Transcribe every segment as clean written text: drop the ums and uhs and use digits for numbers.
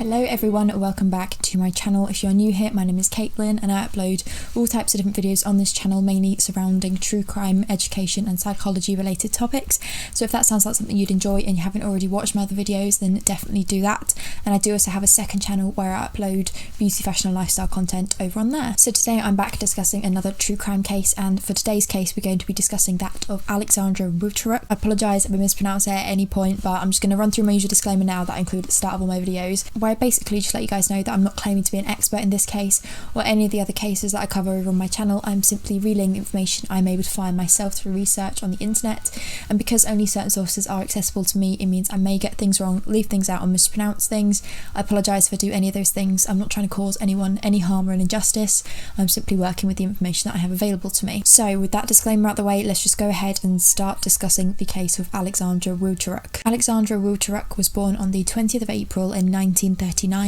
Hello everyone, welcome back to my channel. If you're new here, my name is Caitlin and I upload all types of different videos on this channel, mainly surrounding true crime, education and psychology related topics. So if that sounds like something you'd enjoy and you haven't already watched my other videos, then definitely do that. And I do also have a second channel where I upload beauty, fashion and lifestyle content over on there. So today I'm back discussing another true crime case, and for today's case we're going to be discussing that of Alexandra WIWCHARUK. I apologise if I mispronounce it at any point, but I'm just going to run through my usual disclaimer now that I include at the start of all my videos, where I basically just let you guys know that I'm not claiming to be an expert in this case or any of the other cases that I cover over on my channel. I'm simply relaying the information I'm able to find myself through research on the internet, and because only certain sources are accessible to me, it means I may get things wrong, leave things out or mispronounce things. I apologise if I do any of those things. I'm not trying to cause anyone any harm or an injustice. I'm simply working with the information that I have available to me. So with that disclaimer out the way, let's just go ahead and start discussing the case of Alexandra WIWCHARUK. Alexandra WIWCHARUK was born on the 20th of April in 1939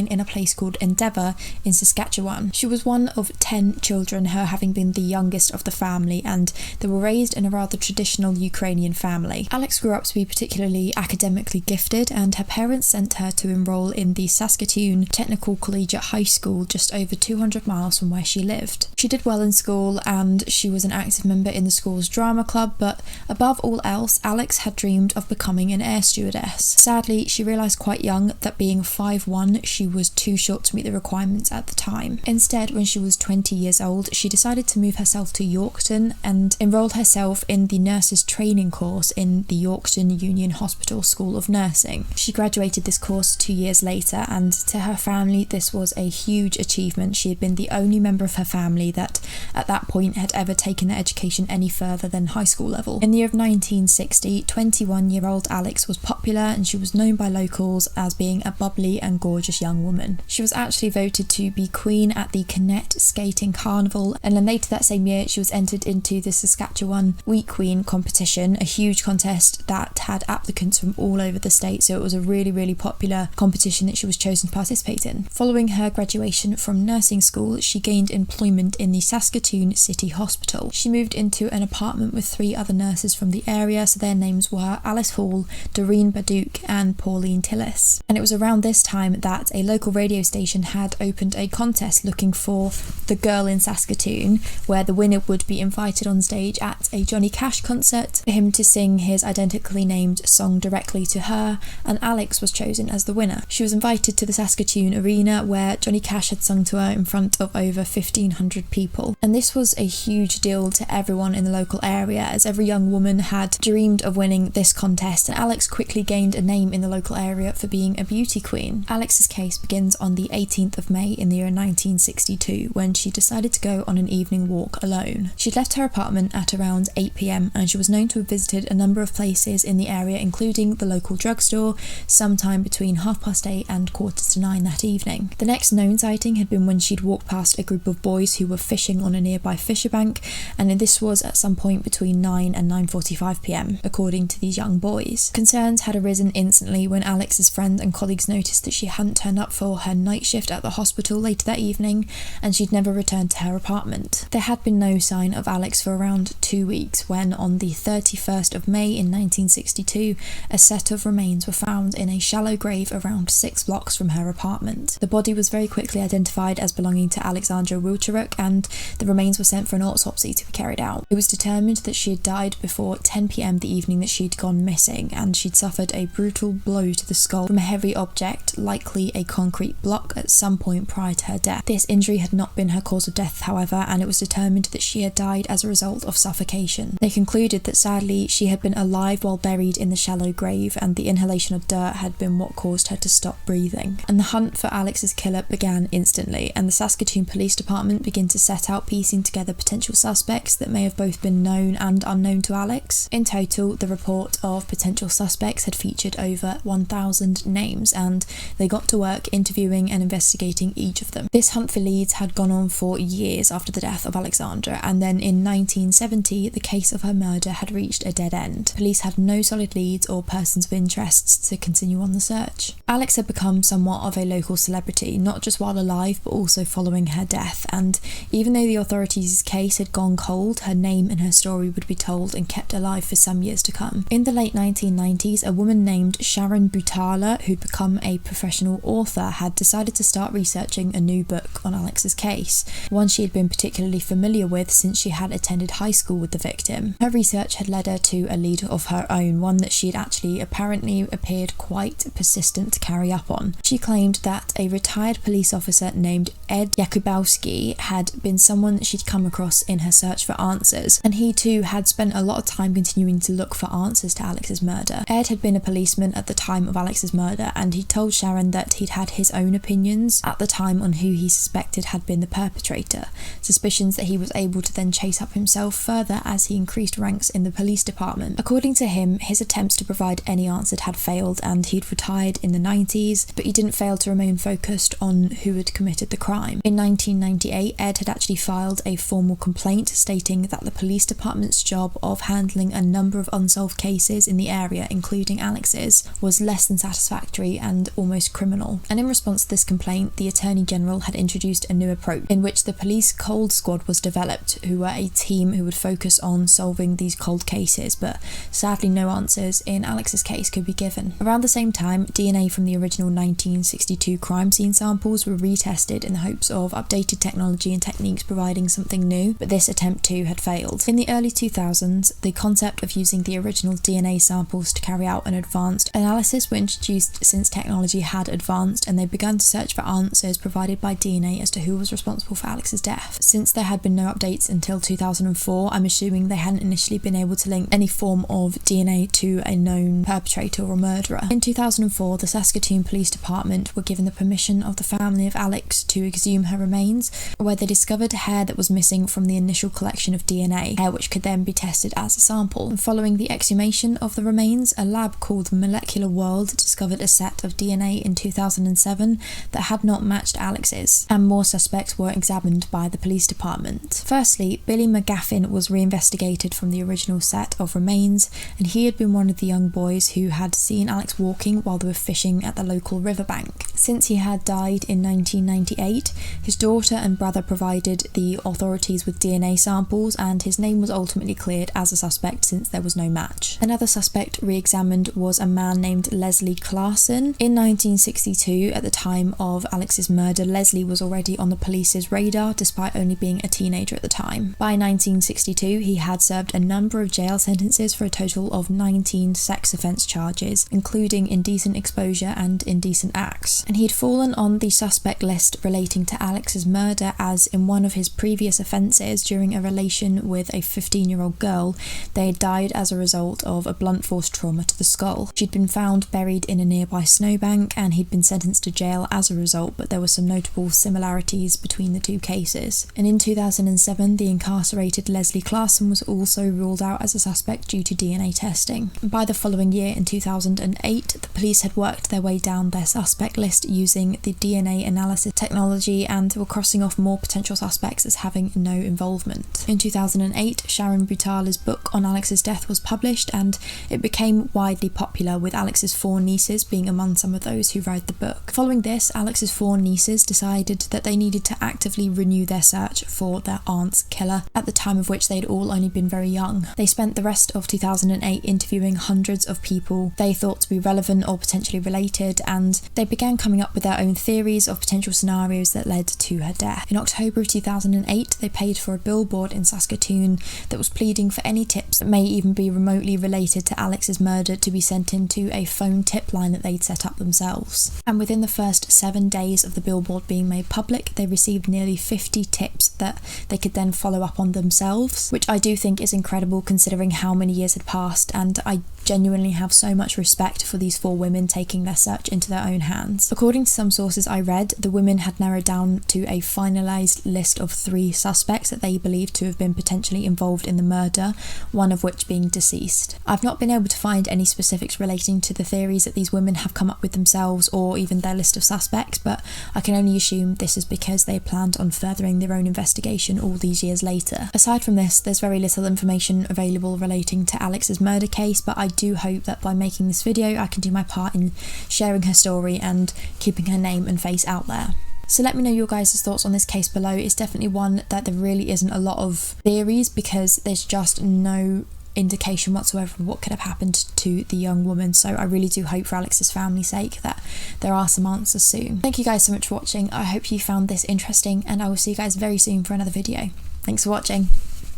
in a place called Endeavour in Saskatchewan. She was one of 10 children, her having been the youngest of the family, and they were raised in a rather traditional Ukrainian family. Alex grew up to be particularly academically gifted, and her parents sent her to enroll in the Saskatoon Technical Collegiate High School just over 200 miles from where she lived. She did well in school and she was an active member in the school's drama club, but above all else, Alex had dreamed of becoming an air stewardess. Sadly, she realised quite young that being 5'1", she was too short to meet the requirements at the time. Instead, when she was 20 years old, she decided to move herself to Yorkton and enrolled herself in the nurses training course in the Yorkton Union Hospital School of Nursing. She graduated this course 2 years later, and to her family this was a huge achievement. She had been the only member of her family that at that point had ever taken their education any further than high school level. In the year of 1960, 21-year-old Alex was popular and she was known by locals as being a bubbly and gorgeous young woman. She was actually voted to be queen at the Canet Skating Carnival, and then later that same year she was entered into the Saskatchewan Wheat Queen competition, a huge contest that had applicants from all over the state, so it was a really popular competition that she was chosen to participate in. Following her graduation from nursing school, she gained employment in the Saskatoon City Hospital. She moved into an apartment with 3 other nurses from the area, so their names were Alice Hall, Doreen Baduke and Pauline Tillis. And it was around this time that a local radio station had opened a contest looking for the girl in Saskatoon, where the winner would be invited on stage at a Johnny Cash concert for him to sing his identically named song directly to her, and Alex was chosen as the winner. She was invited to the Saskatoon Arena, where Johnny Cash had sung to her in front of over 1,500 people. And this was a huge deal to everyone in the local area, as every young woman had dreamed of winning this contest, and Alex quickly gained a name in the local area for being a beauty queen. Alex's case begins on the 18th of May in the year 1962, when she decided to go on an evening walk alone. She'd left her apartment at around 8 PM and she was known to have visited a number of places in the area, including the local drugstore, sometime between 8:30 and 9:15 that evening. The next known sighting had been when she'd walked past a group of boys who were fishing on a nearby fisher bank, and this was at some point between 9 and 9:45 PM, according to these young boys. Concerns had arisen instantly when Alex's friends and colleagues noticed that she hadn't turned up for her night shift at the hospital later that evening, and she'd never returned to her apartment. There had been no sign of Alex for around 2 weeks, when on the 31st of May in 1962, a set of remains were found in a shallow grave around 6 blocks from her apartment. The body was very quickly identified as belonging to Alexandra WIWCHARUK, and the remains were sent for an autopsy to be carried out. It was determined that she had died before 10 PM the evening that she'd gone missing, and she'd suffered a brutal blow to the skull from a heavy object, likely a concrete block, at some point prior to her death. This injury had not been her cause of death, however, and it was determined that she had died as a result of suffocation. They concluded that sadly she had been alive while buried in the shallow grave, and the inhalation of dirt had been what caused her to stop breathing. And the hunt for Alex's killer began instantly, and the Saskatoon Police Department began to set out piecing together potential suspects that may have both been known and unknown to Alex. In total, the report of potential suspects had featured over 1,000 names, and they got to work interviewing and investigating each of them. This hunt for leads had gone on for years after the death of Alexandra, and then in 1970 the case of her murder had reached a dead end. Police had no solid leads or persons of interest to continue on the search. Alex had become somewhat of a local celebrity, not just while alive but also following her death, and even though the authorities' case had gone cold, her name and her story would be told and kept alive for some years to come. In the late 1990s, a woman named Sharon Butala, who'd become a professional original author had decided to start researching a new book on Alex's case, one she had been particularly familiar with since she had attended high school with the victim. Her research had led her to a lead of her own, one that she had actually apparently appeared quite persistent to carry up on. She claimed that a retired police officer named Ed Jakubowski had been someone that she'd come across in her search for answers, and he too had spent a lot of time continuing to look for answers to Alex's murder. Ed had been a policeman at the time of Alex's murder, and he told Sharon that he'd had his own opinions at the time on who he suspected had been the perpetrator, suspicions that he was able to then chase up himself further as he increased ranks in the police department. According to him, his attempts to provide any answer had failed, and he'd retired in the 90s, but he didn't fail to remain focused on who had committed the crime. In 1998, Ed had actually filed a formal complaint stating that the police department's job of handling a number of unsolved cases in the area, including Alex's, was less than satisfactory and almost criminal. And in response to this complaint, the Attorney General had introduced a new approach in which the police cold squad was developed, who were a team who would focus on solving these cold cases, but sadly no answers in Alex's case could be given. Around the same time, DNA from the original 1962 crime scene samples were retested in the hopes of updated technology and techniques providing something new, but this attempt too had failed. In the early 2000s, the concept of using the original DNA samples to carry out an advanced analysis were introduced since technology had advanced, and they began to search for answers provided by DNA as to who was responsible for Alex's death. Since there had been no updates until 2004, I'm assuming they hadn't initially been able to link any form of DNA to a known perpetrator or murderer. In 2004, the Saskatoon Police Department were given the permission of the family of Alex to exhume her remains, where they discovered hair that was missing from the initial collection of DNA, hair which could then be tested as a sample. And following the exhumation of the remains, a lab called Molecular World discovered a set of DNA in 2007 that had not matched Alex's, and more suspects were examined by the police department. Firstly, Billy McGaffin was reinvestigated from the original set of remains, and he had been one of the young boys who had seen Alex walking while they were fishing at the local riverbank. Since he had died in 1998, his daughter and brother provided the authorities with DNA samples, and his name was ultimately cleared as a suspect since there was no match. Another suspect re-examined was a man named Leslie Clarkson. In 1962, at the time of Alex's murder, Leslie was already on the police's radar despite only being a teenager at the time. By 1962, he had served a number of jail sentences for a total of 19 sex offence charges, including indecent exposure and indecent acts. And he'd fallen on the suspect list relating to Alex's murder, as in one of his previous offences, during a relation with a 15-year-old girl, they had died as a result of a blunt force trauma to the skull. She'd been found buried in a nearby snowbank, and he'd been sentenced to jail as a result, but there were some notable similarities between the two cases. And in 2007, the incarcerated Leslie Clarkson was also ruled out as a suspect due to DNA testing. By the following year, in 2008, the police had worked their way down their suspect list using the DNA analysis technology and were crossing off more potential suspects as having no involvement. In 2008, Sharon Brutale's book on Alex's death was published, and it became widely popular, with Alex's 4 nieces being among some of those who read the book. Following this, Alex's 4 nieces decided that they needed to actively renew their search for their aunt's killer, at the time of which they'd all only been very young. They spent the rest of 2008 interviewing hundreds of people they thought to be relevant or potentially related, and they began coming up with their own theories of potential scenarios that led to her death. In October of 2008, they paid for a billboard in Saskatoon that was pleading for any tips that may even be remotely related to Alex's murder to be sent into a phone tip line that they'd set up themselves. And within the first 7 days of the billboard being made public, they received nearly 50 tips that they could then follow up on themselves, which I do think is incredible considering how many years had passed, and I genuinely have so much respect for these 4 women taking their search into their own hands. According to some sources I read, the women had narrowed down to a finalised list of 3 suspects that they believed to have been potentially involved in the murder, one of which being deceased. I've not been able to find any specifics relating to the theories that these women have come up with themselves or even their list of suspects, but I can only assume this is because they planned on furthering their own investigation all these years later. Aside from this, there's very little information available relating to Alex's murder case, but I do hope that by making this video I can do my part in sharing her story and keeping her name and face out there. So let me know your guys' thoughts on this case below. It's definitely one that there really isn't a lot of theories because there's just no indication whatsoever of what could have happened to the young woman. So I really do hope, for Alex's family's sake, that there are some answers soon. Thank you guys so much for watching. I hope you found this interesting, and I will see you guys very soon for another video. Thanks for watching.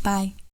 Bye.